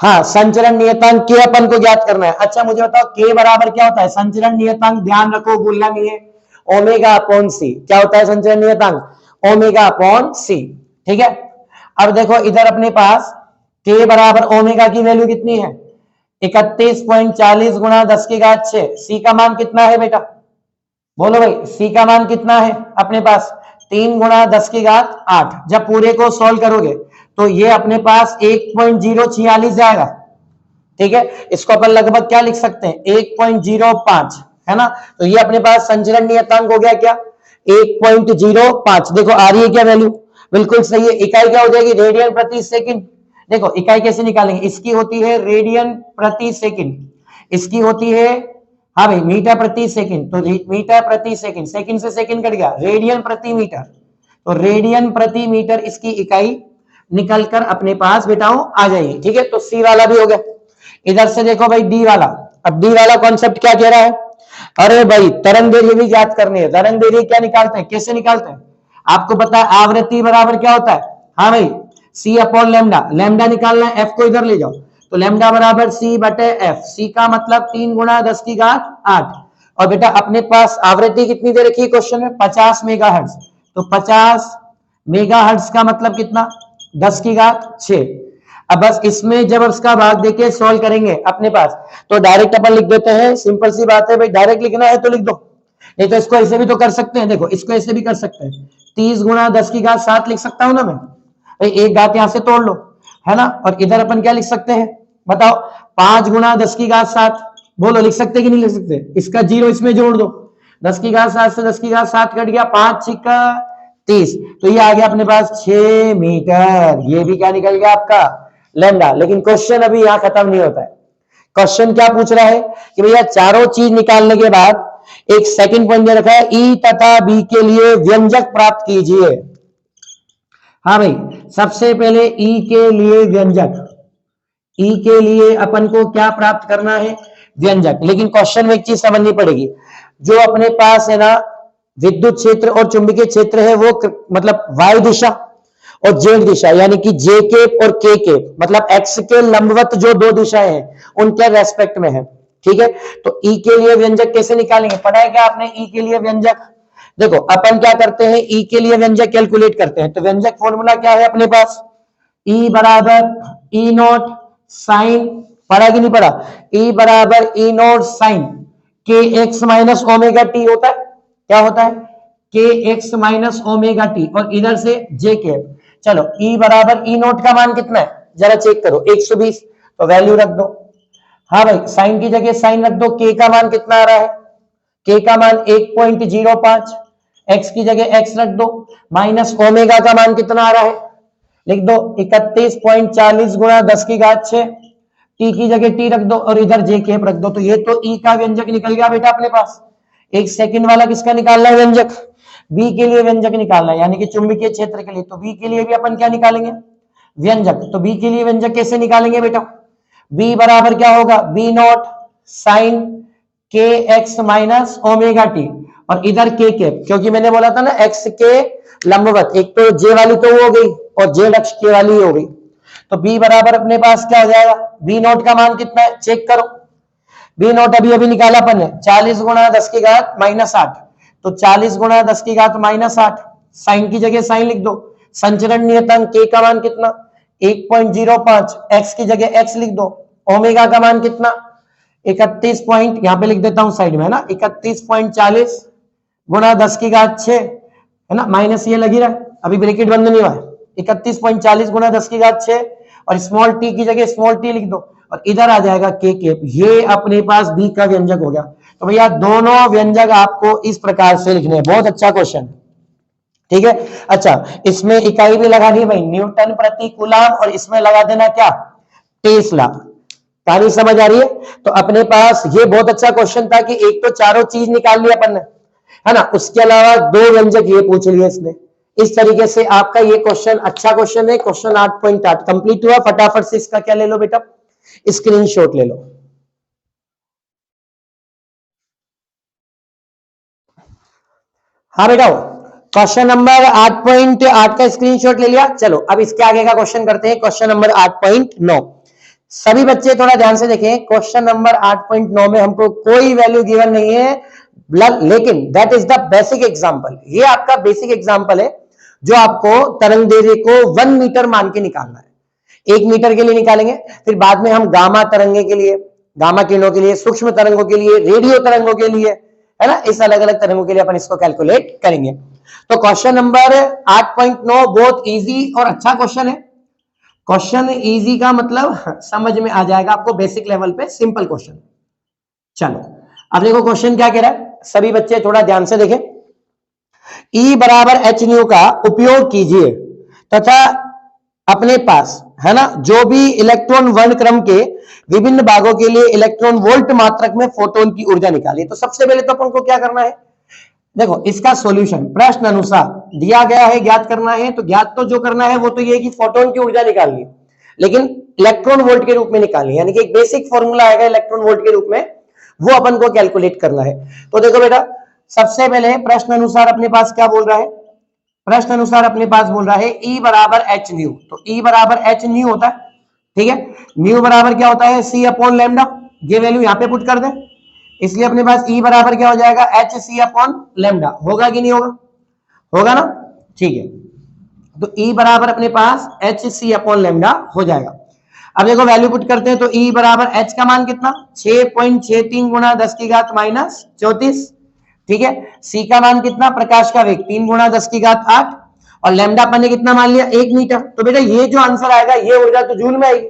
हाँ संचरण नियतांक के अपन को ज्ञात करना है। अच्छा मुझे बताओ के बराबर क्या होता है संचरण नियतांक, ध्यान रखो भूलना नहीं है, ओमेगा अपॉन सी। क्या होता है संचरण नियतांक ओमेगा अपॉन सी। ठीक है, अब देखो इधर अपने पास के बराबर ओमेगा की वैल्यू कितनी है 31.40 गुणा 10 की घात 6। सी का मान कितना है बेटा बोलो भाई, सी का मान कितना है अपने पास 3 गुणा 10 की घात 8। जब पूरे को सॉल्व करोगे तो ये अपने पास 1.046 जाएगा। ठीक है, इसको अपन लगभग क्या लिख सकते हैं 1.05 है ना। तो ये अपने पास संचरण नियतांक हो गया क्या 1.05। देखो आ रही है क्या वैल्यू, बिल्कुल सही है। इकाई क्या हो जाएगी रेडियन प्रति सेकंड। देखो इकाई कैसे निकालेंगे, इसकी होती है रेडियन प्रति सेकंड, इसकी होती है हाँ भाई मीटर प्रति सेकंड। तो मीटर प्रति सेकंड, सेकंड से सेकंड कट गया, रेडियन प्रति मीटर। तो रेडियन प्रति मीटर इसकी इकाई निकलकर अपने पास बेटाओ आ जाएगी। ठीक है, तो सी वाला भी हो गया। इधर से देखो भाई डी वाला। अब डी वाला कॉन्सेप्ट क्या कह रहा है, अरे भाई तरंग दैर्घ्य भी याद करनी है। तरंग दैर्घ्य क्या निकालते हैं, कैसे निकालते हैं आपको पता है, आवृत्ति बराबर क्या होता है, हाँ भाई सी अपॉन लेमडा। लेमडा निकालना है, एफ को इधर ले जाओ, तो लेमडा बराबर सी बटे एफ। सी का मतलब 3 गुणा 10 की घात 8। और बेटा अपने पास आवृत्ति कितनी दे रखी है क्वेश्चन में 50 मेगा हर्ट्ज। तो 50 मेगा हर्ट्ज का मतलब कितना 10 की घात 6। अब बस इसमें जब उसका भाग देके सॉल्व करेंगे अपने पास तो डायरेक्ट अपन लिख देते हैं, सिंपल सी बात है भाई, डायरेक्ट लिखना है तो लिख दो, नहीं तो इसको ऐसे भी तो कर सकते हैं। देखो इसको ऐसे भी कर सकते हैं, 30 गुणा 10 की घात 7 लिख सकता हूं ना मैं भाई, एक घात यहां से तोड़ लो है ना। और इधर अपन क्या लिख सकते हैं बताओ 5 गुणा 10 की घात 7, बोलो लिख सकते कि नहीं लिख सकते। इसका 0 इसमें जोड़ दो, 10 की घात 7 से 10 की घात 7 कट गया, 5 छिक्का 30। तो ये आ गया अपने पास 6 मीटर। ये भी क्या निकल गया आपका लैम्डा। लेकिन क्वेश्चन अभी यहां खत्म नहीं होता है। क्वेश्चन क्या पूछ रहा है कि भैया चारों चीज निकालने के बाद एक सेकंड पॉइंट दे रखा है ई तथा बी के लिए व्यंजक प्राप्त कीजिए। हाँ भाई सबसे पहले ई के लिए व्यंजक, ई के लिए अपन को क्या प्राप्त करना है व्यंजक। लेकिन क्वेश्चन में एक चीज समझनी पड़ेगी, जो अपने पास है ना विद्युत क्षेत्र और चुंबकीय क्षेत्र है वो मतलब वाई दिशा और जेड दिशा यानी कि जे केप और के केप मतलब एक्स के लंबवत जो दो दिशाएं हैं उनके रेस्पेक्ट में है। ठीक है, तो ई के लिए व्यंजक कैसे निकालेंगे, पढ़ा है क्या आपने ई के लिए व्यंजक। देखो अपन क्या करते हैं ई के लिए व्यंजक कैलकुलेट करते हैं। तो व्यंजक फॉर्मूला क्या है अपने पास, ई बराबर ई नॉट साइन, पढ़ा कि नहीं पढ़ा, ई बराबर ई नॉट साइन के एक्स माइनस ओमेगा टी होता है। क्या होता है के एक्स माइनस ओमेगा टी, और इधर से जे केप। चलो ई बराबर ई नोट का मान कितना है जरा चेक करो 120, तो वैल्यू रख दो। हाँ भाई साइन की जगह साइन रख दो, के का मान कितना आ रहा है, के का मान 1.05, एक्स की जगह एक्स रख दो, माइनस ओमेगा का मान कितना आ रहा है लिख दो 31.40 गुणा 10 की घात 6, टी की जगह टी रख दो और इधर जे केप रख दो। तो ये तो ई का व्यंजक निकल गया बेटा अपने पास। एक सेकंड वाला किसका निकालना है व्यंजक, बी के लिए व्यंजक निकालना है यानी कि चुंबकीय क्षेत्र के लिए। तो बी के लिए भी अपन क्या निकालेंगे व्यंजक। तो बी के लिए व्यंजक कैसे निकालेंगे बेटा, बी बराबर क्या होगा बी नॉट साइन के एक्स माइनस ओमेगा टी और इधर के केप, क्योंकि मैंने बोला था ना एक्स के लंबवत, एक तो जे वाली तो वो हो गई और जेड अक्ष के वाली हो गई। तो बी बराबर अपने पास क्या हो जाएगा, बी नॉट का मान कितना है चेक करो, बी नॉट अभी अभी निकाला अपन ने 40 गुणा 10 की घात -8। तो 40 गुणा 10 की घात -8, साइन की जगह साइन लिख दो, संचरण नियतांक k का मान कितना 1.05, x की जगह x लिख दो, ओमेगा का मान कितना 31 पॉइंट, यहां पे लिख देता हूं साइड में, है ना, 31.40 गुणा 10 की घात 6, है ना, माइनस ये लगी रहा है, अभी ब्रैकेट बंद नहीं हुआ है, 31.40 गुणा 10 की घात 6 और स्मॉल टी की जगह स्मॉल टी लिख दो और इधर आ जाएगा के केप। ये अपने पास बी का व्यंजक हो गया। तो भैया दोनों व्यंजक आपको इस प्रकार से लिखने हैं। बहुत अच्छा क्वेश्चन, ठीक है। अच्छा, इसमें इकाई भी लगानी है भाई, न्यूटन प्रति कूलम, और इसमें लगा देना क्या, टेस्ला। कहानी समझ आ रही है? तो अपने पास ये बहुत अच्छा क्वेश्चन था कि एक तो चारों चीज निकाल लिया अपन ने, है ना, उसके अलावा दो व्यंजक ये पूछ लिए इसने। इस तरीके से आपका ये क्वेश्चन अच्छा क्वेश्चन है। क्वेश्चन 8.8 कंप्लीट हुआ। फटाफट से इसका क्या ले लो बेटा, स्क्रीनशॉट ले लो। हाँ बेटा, क्वेश्चन नंबर 8.8 का स्क्रीनशॉट ले लिया। चलो अब इसके आगे का क्वेश्चन करते हैं, क्वेश्चन नंबर 8.9। सभी बच्चे थोड़ा ध्यान से देखें। क्वेश्चन नंबर 8.9 में हमको कोई वैल्यू गिवन नहीं है, लेकिन that is the basic example. ये आपका बेसिक एग्जांपल है जो आपको तरंग दैर्ध्य को 1 मीटर मान के निकालना है। 1 मीटर के लिए निकालेंगे, फिर बाद में हम गामा तरंगे के लिए, गामा किरणों के लिए, सूक्ष्म तरंगों के लिए, रेडियो तरंगों के लिए, है ना, इस अलग अलग तरंगों के लिए अपन इसको कैलकुलेट करेंगे। तो क्वेश्चन नंबर 8.9 बहुत इजी और अच्छा क्वेश्चन है। क्वेश्चन इजी का मतलब समझ में आ जाएगा आपको, बेसिक लेवल पे सिंपल क्वेश्चन। चलो अब देखो क्वेश्चन क्या कह रहा है, सभी बच्चे थोड़ा ध्यान से देखें। E बराबर एच न्यू का उपयोग कीजिए तथा अपने पास, है ना, जो भी इलेक्ट्रॉन वर्णक्रम के विभिन्न भागों के लिए इलेक्ट्रॉन वोल्ट मात्रक में फोटोन की ऊर्जा निकालिए। तो सबसे पहले तो अपन को क्या करना है, देखो इसका सॉल्यूशन प्रश्न अनुसार दिया गया है, ज्ञात करना है। तो ज्ञात तो जो करना है वो तो ये है कि फोटोन की ऊर्जा निकालनी है, लेकिन इलेक्ट्रॉन वोल्ट के रूप में निकालनी है, यानी कि एक बेसिक फॉर्मूला आएगा इलेक्ट्रॉन वोल्ट के रूप में, वो अपन को कैलकुलेट करना है। तो देखो बेटा, सबसे पहले प्रश्न अनुसार अपने पास क्या बोल रहा है, प्रश्न अनुसार अपने पास बोल रहा है E बराबर एच न्यू। तो E बराबर एच न्यू होता है, ठीक है। न्यू बराबर क्या होता है, C अपॉन लैम्डा। ये वैल्यू यहां पे पुट कर दे, इसलिए अपने पास E बराबर क्या हो जाएगा, एच सी अपॉन लैम्डा। होगा कि नहीं होगा, होगा ना, ठीक है। तो E बराबर अपने पास एच सी अपॉन लैम्डा हो जाएगा। अब देखो वैल्यू पुट करते हैं, तो E बराबर H का मान कितना 6.63 गुणा 10 की घात माइनस 34, ठीक है। C का मान कितना, प्रकाश का वेग 3 गुणा 10 की घात 8, और लैम्डा अपन ने कितना मान लिया 1 मीटर। तो बेटा ये जो आंसर आएगा ये ऊर्जा तो जूल में आएगी,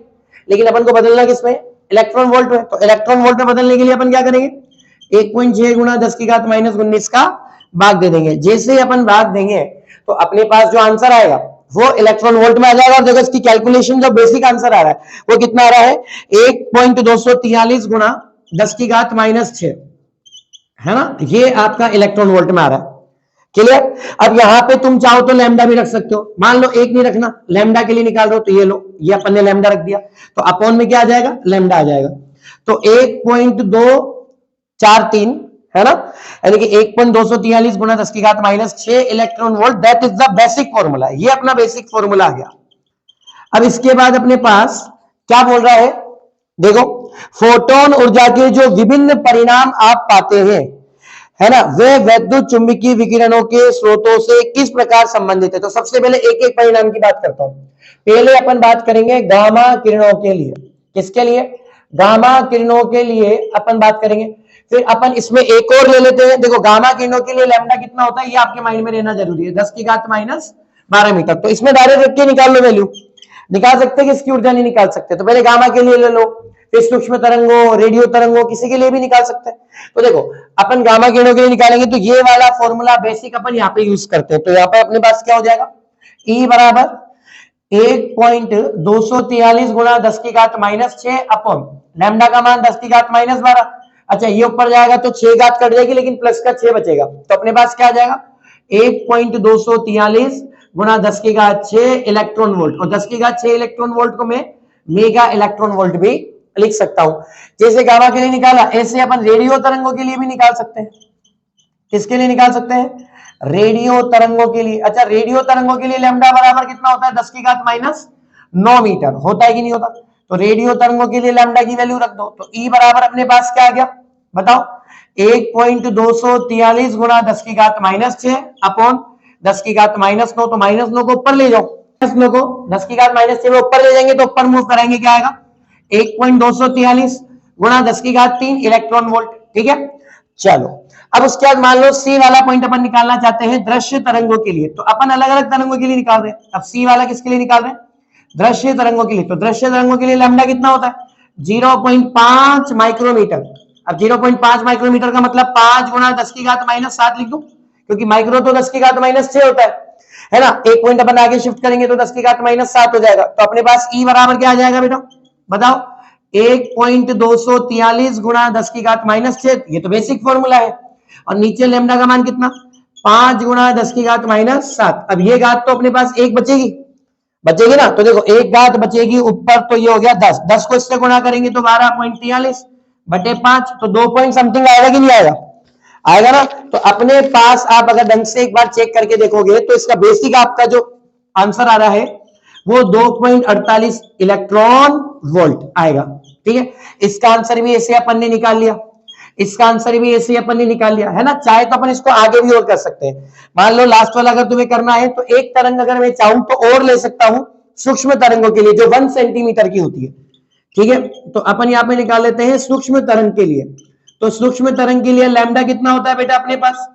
लेकिन अपन को बदलना किसमें, इलेक्ट्रॉन वोल्ट में। तो इलेक्ट्रॉन वोल्ट में बदलने के लिए अपन क्या करेंगे, 1.6 गुणा 10 की घात माइनस 19 का भाग दे देंगे। जैसे ही अपन भाग देंगे तो अपने पास जो आंसर आएगा वो इलेक्ट्रॉन वोल्ट में आ जाएगा। और देखो इसकी कैलकुलेशन जो बेसिक आंसर आ रहा है वो कितना आ रहा है, 1.243 गुणा 10 की घात माइनस 6, है ना, ये आपका इलेक्ट्रॉन वोल्ट में आ रहा है। क्लियर? अब यहां पे तुम चाहो तो लैम्डा भी रख सकते हो, मान लो एक नहीं रखना, लैम्डा के लिए निकाल रहे हो, तो ये लो, ये अपन ने लैम्डा रख दिया, तो अपॉन में क्या आ जाएगा, लैम्डा आ जाएगा। तो 1.243, है ना, यानी कि 1.243 गुणा 10 की घात minus 6 electron volt, that is the basic formula. ये अपना बेसिक फॉर्मूला आ गया। अब इसके बाद अपने पास क्या बोल रहा है, देखो फोटोन ऊर्जा के जो विभिन्न परिणाम आप पाते हैं, है ना, वे वैद्युत चुंबकीय विकिरणों के स्रोतों से किस प्रकार संबंधित है। तो सबसे पहले एक एक परिणाम की बात करता हूं। पहले अपन बात करेंगे गामा किरणों के लिए, किसके लिए, गामा किरणों के लिए अपन बात करेंगे। फिर अपन इसमें एक और ले लेते हैं। देखो गामा किरणों के लिए लैम्डा कितना होता है ये आपके माइंड में रहना जरूरी है, 10 की घात माइनस 12 मीटर। तो इसमें डायरेक्ट रख के निकाल लो वैल्यू, निकाल सकते हैं कि इसकी ऊर्जा नहीं निकाल सकते। तो पहले गामा के लिए ले लो, फिर सूक्ष्म तरंगों, रेडियो तरंगों, किसी के लिए भी निकाल सकते हैं। तो देखो अपन गामा किरणों के लिए निकालेंगे तो ये वाला फॉर्मूला बेसिक अपन यहाँ पे यूज करते हैं। तो यहाँ पे अपने पास क्या हो जाएगा, E बराबर 1.243 गुणा 10 की घात माइनस 6 अपॉन लैम्डा का मान 10 की घात माइनस 12। अच्छा ये ऊपर जाएगा तो 6 घात कट जाएगी, लेकिन प्लस का 6 बचेगा। तो अपने पास क्या आ जाएगा, 1.243 गुणा 10 की घात 6 इलेक्ट्रॉन वोल्ट, और 10 की घात 6 इलेक्ट्रॉन वोल्ट को मैं मेगा इलेक्ट्रॉन वोल्ट भी लिख सकता हूं। जैसे गामा के लिए निकाला, ऐसे अपन रेडियो तरंगों के लिए भी निकाल सकते हैं। किसके लिए निकाल सकते हैं, रेडियो तरंगों के लिए। अच्छा रेडियो तरंगों के लिए लैम्डा बराबर कितना होता है, 10 की घात माइनस 9 मीटर होता है कि नहीं होता। तो रेडियो तरंगों के लिए लैम्डा की वैल्यू रख दो। तो E बराबर अपने पास क्या आ गया बताओ, 1.243 गुणा 10 की घात माइनस 6 अपॉन 10 की घात -9, तो -9 को ऊपर ले जाओ, -9 को 10 की घात -6 में ऊपर ले जाएंगे तो ऊपर मूव कराएंगे, क्या आएगा 1.243 गुणा 10 की घात 3 इलेक्ट्रॉन वोल्ट। ठीक है, चलो अब उसके बाद मान लो सी वाला पॉइंट अपन निकालना चाहते हैं दृश्य तरंगों के लिए, तो अपन अलग अलग तरंगों के लिए निकाल रहे हैं। अब सी वाला किसके लिए निकाल रहे हैं, दृश्य तरंगों के लिए। तो दृश्य तरंगों के लिए लैम्डा कितना होता है 0.5 माइक्रोमीटर। अब 0.5 माइक्रोमीटर का मतलब 5 गुणा 10 की घात -7 लिख दूं, क्योंकि माइक्रो तो 10 की घात -6 होता है ना। एक पॉइंट अपन आगे शिफ्ट करेंगे तो 10 की घात -7 हो जाएगा। तो अपने पास ई बराबर क्या आ जाएगा बेटा, बताओ 1.243 गुणा 10 की घात -6, ये तो बेसिक फॉर्मूला है। और नीचे लैम्डा का मान कितना 5 गुणा 10 की घात -7। अब ये घात तो अपने पास एक बचेगी ना, तो देखो एक घात बचेगी ऊपर, तो ये हो गया 10, 10 को इससे गुणा करेंगे तो 12.43 बटे 5, तो 2 पॉइंट समथिंग आएगा कि नहीं आएगा, आएगा ना। तो अपने पास आप अगर ढंग से एक बार चेक करके देखोगे तो इसका बेसिक आपका जो आंसर आ रहा है वो 2.48 इलेक्ट्रॉन वोल्ट आएगा। ठीक है, इसका आंसर भी ऐसे अपन ने निकाल लिया, इसका आंसर भी ऐसे अपन ने निकाल लिया, है ना। चाहे तो अपन इसको आगे भी और कर सकते हैं। मान लो लास्ट वाला अगर तुम्हें करना है तो एक तरंग अगर मैं चाहूं तो और ले सकता हूं सूक्ष्म तरंगों के लिए जो 1 सेंटीमीटर की होती है। ठीक है, तो अपन यहां पे निकाल लेते हैं सूक्ष्म तरंग के लिए। तो सूक्ष्म तरंग के लिए लैम्डा कितना होता है बेटा अपने पास,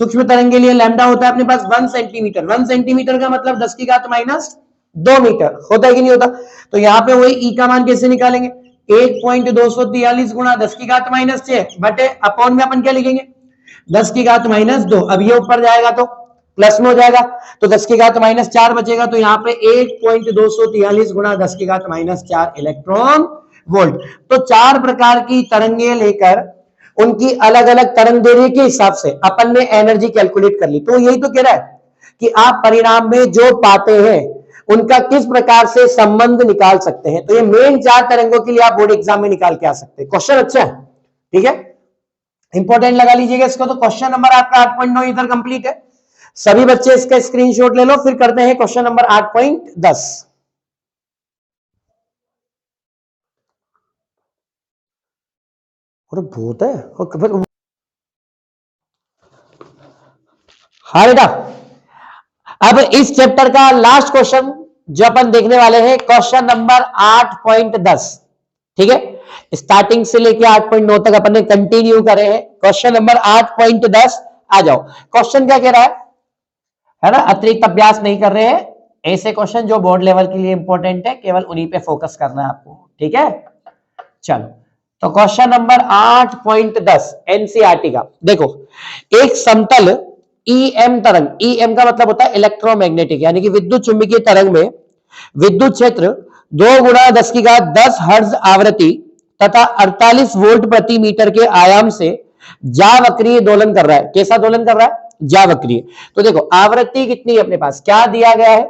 सूक्ष्म तरंग के लिए लैम्डा होता है अपने पास 1 सेंटीमीटर। 1 सेंटीमीटर का मतलब 10 की घात -2 मीटर होता है कि नहीं होता। तो यहाँ पे वही ई का मान कैसे निकालेंगे, 1.243 गुणा 10 की घात -6 बटे अपॉन में अपन क्या लिखेंगे 10 की घात -2। अब ये ऊपर जाएगा तो प्लस में हो जाएगा, तो 10 की घात -4 बचेगा, तो यहाँ पे 1.243 गुणा 10 की घात -4 इलेक्ट्रॉन वोल्ट। तो 4 प्रकार की तरंगे लेकर उनकी अलग अलग तरंग दैर्ध्य के हिसाब से अपन ने एनर्जी कैलकुलेट कर ली। तो यही तो कह रहा है कि आप परिणाम में जो पाते हैं उनका किस प्रकार से संबंध निकाल सकते हैं। तो ये मेन 4 तरंगों के लिए आप बोर्ड एग्जाम में निकाल के आ सकते हैं। क्वेश्चन अच्छा है, ठीक है, इंपॉर्टेंट लगा लीजिएगा इसको। तो क्वेश्चन नंबर आपका 8.9 इधर कंप्लीट है। सभी बच्चे इसका स्क्रीनशॉट ले लो, फिर करते हैं क्वेश्चन नंबर 8.10। और बहुत है और फिर हाँ बेटा, अब इस चैप्टर का लास्ट क्वेश्चन जो अपन देखने वाले हैं क्वेश्चन नंबर 8.10। ठीक है, स्टार्टिंग से लेके 8.9 तक अपन ने कंटिन्यू करे हैं। क्वेश्चन नंबर 8.10 आ जाओ। क्वेश्चन क्या कह रहा है ना, अतिरिक्त अभ्यास नहीं कर रहे हैं, ऐसे क्वेश्चन जो बोर्ड लेवल के लिए इंपॉर्टेंट है केवल उन्हीं पे फोकस करना है आपको। ठीक है, चलो तो क्वेश्चन नंबर 8.10 एनसीईआरटी का देखो, एक समतल ईएम तरंग, ईएम का मतलब होता है इलेक्ट्रोमैग्नेटिक यानी कि विद्युत चुंबकीय तरंग में विद्युत क्षेत्र 2 गुणा 10 की घात 10 हर्ट्ज आवृत्ति तथा 48 वोल्ट प्रति मीटर के आयाम से जावक्रीय दोलन कर रहा है। कैसा दोलन कर रहा है, जावक्रीय। तो देखो आवृत्ति कितनी है अपने पास, क्या दिया गया है,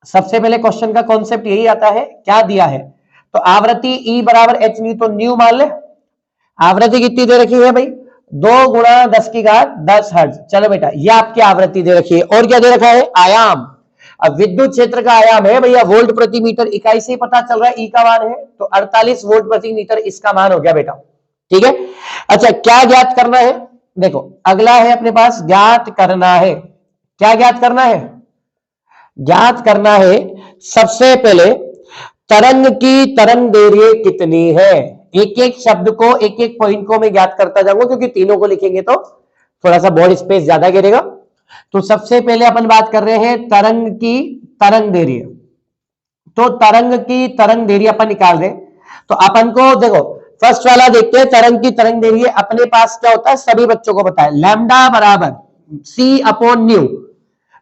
सबसे पहले क्वेश्चन का कॉन्सेप्ट यही आता है, क्या दिया है तो आवृत्ति E बराबर h न्यू, तो न्यू मान ले। आवृत्ति कितनी दे रखी है भाई 2 गुणा 10 की घात 10 हर्ट्ज। चलो बेटा ये आपकी आवृत्ति दे रखी है, और क्या दे रखा है आयाम। अब विद्युत क्षेत्र का आयाम है भैया वोल्ट प्रति मीटर, इकाई से पता चल रहा है ई का मान है, तो 48 वोल्ट प्रति मीटर इसका मान हो गया बेटा। ठीक है, अच्छा क्या ज्ञात करना है, देखो अगला है अपने पास ज्ञात करना है। क्या ज्ञात करना है, ज्ञात करना है सबसे पहले तरंग की तरंग दैर्ध्य कितनी है। एक एक शब्द को एक एक पॉइंट को मैं ज्ञात करता जाऊंगा, क्योंकि तीनों को लिखेंगे तो थोड़ा सा बोर्ड स्पेस ज्यादा गिरेगा। तो सबसे पहले अपन बात कर रहे हैं तरंग की तरंग दैर्ध्य। तो तरंग की तरंग दैर्ध्य अपन निकाल रहे, तो अपन को देखो फर्स्ट वाला देखते हैं, तरंग की तरंग दैर्ध्य अपने पास क्या होता है सभी बच्चों को पता है, लैम्डा बराबर सी अपॉन न्यू।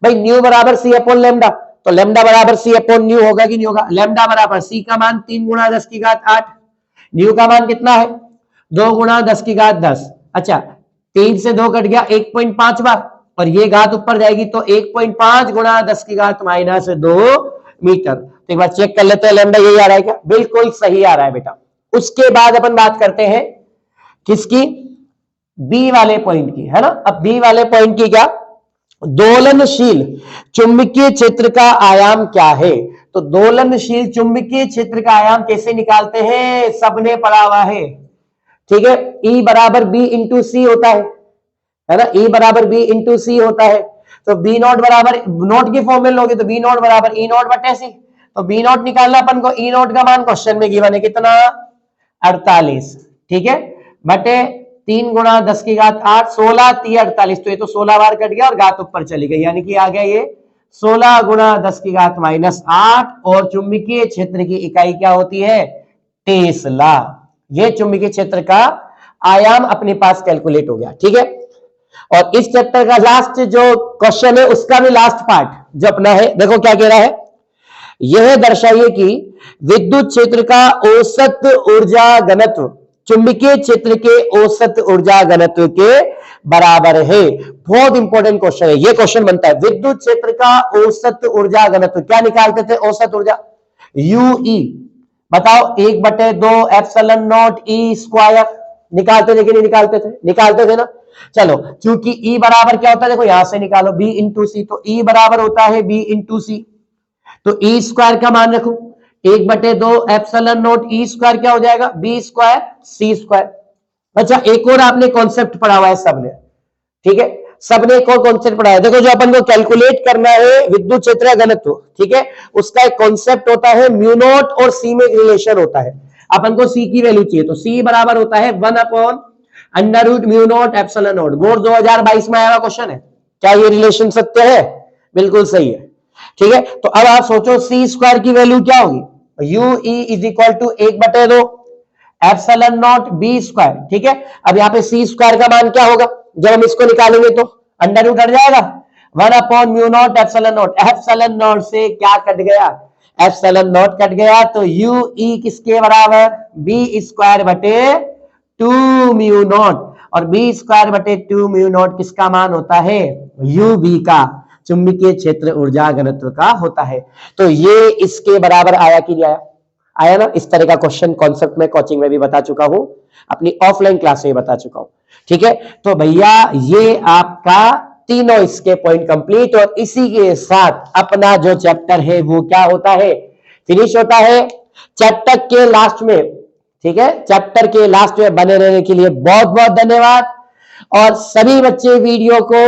भाई न्यू बराबर सी अपॉन लैम्डा, तो लैम्डा बराबर सी अपॉन न्यू होगा कि नहीं होगा। लैम्डा बराबर सी का मान 3 गुणा 10 की घात 8, न्यू का मान कितना है 2 गुणा 10 की घात 10। अच्छा 3 से 2 कट गया 1.5 बार, और ये घात ऊपर जाएगी तो 1.5 गुणा 10 की घात -2 मीटर। तो एक बार चेक कर लेते हैं लैम्डा यही आ रहा है क्या, बिल्कुल सही आ रहा है बेटा। उसके बाद अपन बात करते हैं किसकी, बी वाले पॉइंट की, है ना। अब बी वाले पॉइंट की क्या, दोलनशील चुंबकीय क्षेत्र का आयाम क्या है। तो दोलनशील चुंबकीय क्षेत्र का आयाम कैसे निकालते हैं, सबने पढ़ा हुआ है। ठीक है, E बराबर B इंटू सी होता है ना, E बराबर B इंटू सी होता है। तो बी नॉट बराबर नोट की फॉर्म में लोगे तो बी नॉट बराबर ई नॉट बटे सी, तो बी नॉट निकालना अपन को, ई नॉट का मान क्वेश्चन में गिवन है कितना 48, ठीक है, बटे 3 गुणा 10 की घात 8, 16 3 48, तो ये तो 16 बार कट गया और घात ऊपर चली गई, यानी कि आ गया ये 16 गुणा 10 की घात -8, और चुंबकीय क्षेत्र की इकाई क्या होती है, टेस्ला। ये चुंबकीय क्षेत्र का आयाम अपने पास कैलकुलेट हो गया, ठीक है। और इस चैप्टर का लास्ट जो क्वेश्चन है उसका भी लास्ट पार्ट जो अपना है, देखो क्या कह रहा है, यह दर्शाइए कि विद्युत क्षेत्र का औसत ऊर्जा घनत्व चुंबकीय क्षेत्र के औसत ऊर्जा घनत्व के बराबर है। बहुत इंपॉर्टेंट क्वेश्चन है, ये क्वेश्चन बनता है, विद्युत क्षेत्र का औसत ऊर्जा घनत्व क्या निकालते थे, औसत ऊर्जा यूई, बताओ 1/2 एप्सिलॉन नॉट ई स्क्वायर, निकालते थे कि नहीं निकालते थे, निकालते थे ना। चलो क्योंकि ई बराबर क्या होता है, देखो यहां से निकालो बी इंटू सी, तो ई बराबर होता है बी इंटू सी, तो ई स्क्वायर का मान रखो 1/2 एप्सिलॉन नॉट ई स्क्वायर क्या हो जाएगा, बी स्क्वायर सी स्क्वायर। अच्छा एक और आपने कॉन्सेप्ट पढ़ा हुआ है सबने, ठीक है, सबने एक और कॉन्सेप्ट पढ़ा है, देखो जो अपन को कैलकुलेट करना है विद्युत क्षेत्र घनत्व, ठीक है, उसका एक कॉन्सेप्ट होता है म्यू नॉट और सी में रिलेशन होता है, अपन को सी की वैल्यू चाहिए, तो सी बराबर होता है 1/√μ नॉट एप्सिलॉन नॉट। बोर्ड 2022 में आया हुआ क्वेश्चन है, क्या ये रिलेशन सत्य है, बिल्कुल सही है, ठीक है। तो अब आप सोचो सी स्क्वायर की वैल्यू क्या होगी, U E is equal to 1/2 epsilon not B square, ठीक है। अब यहाँ पे सी स्क्वायर का मान क्या होगा, जब हम इसको निकालेंगे तो अंडर रूट हट जाएगा, 1/μ naught epsilon naught, epsilon naught से क्या कट गया, एप्सिलॉन नॉट कट गया, तो यू ई किसके बराबर, बी स्क्वायर बटे 2μ नॉट, और बी स्क्वायर बटे 2μ नॉट किसका मान होता है, यू बी का, चुंबकीय क्षेत्र ऊर्जा घनत्व का होता है। तो ये इसके बराबर आया कि नहीं आया, आया ना। इस तरह का क्वेश्चन कॉन्सेप्ट में कोचिंग में भी बता चुका हूं, अपनी ऑफलाइन क्लास में बता चुका हूं, ठीक है। तो भैया ये आपका तीनों इसके पॉइंट कंप्लीट, और इसी के साथ अपना जो चैप्टर है वो क्या होता है, फिनिश होता है। चैप्टर के लास्ट में, ठीक है, चैप्टर के लास्ट में बने रहने के लिए बहुत बहुत धन्यवाद, और सभी बच्चे वीडियो को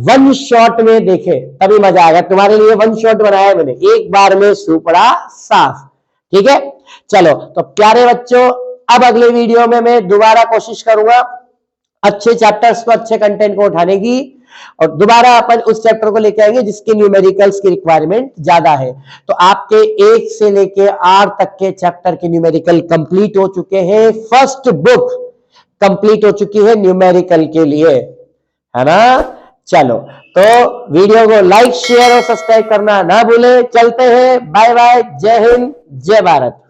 वन शॉट में देखें तभी मजा आएगा, तुम्हारे लिए वन शॉट बनाया मैंने, एक बार में सुपड़ा साफ, ठीक है। चलो तो प्यारे बच्चों, अब अगले वीडियो में मैं दोबारा कोशिश करूंगा अच्छे चैप्टर्स को, अच्छे कंटेंट को उठाने की, और दोबारा अपन उस चैप्टर को लेके आएंगे जिसके न्यूमेरिकल्स की रिक्वायरमेंट ज्यादा है। तो आपके 1 से लेके 8 तक के चैप्टर के न्यूमेरिकल कंप्लीट हो चुके हैं, फर्स्ट बुक कंप्लीट हो चुकी है न्यूमेरिकल के लिए, है ना। चलो तो वीडियो को लाइक शेयर और सब्सक्राइब करना ना भूले। चलते हैं, बाय बाय, जय हिंद, जय भारत।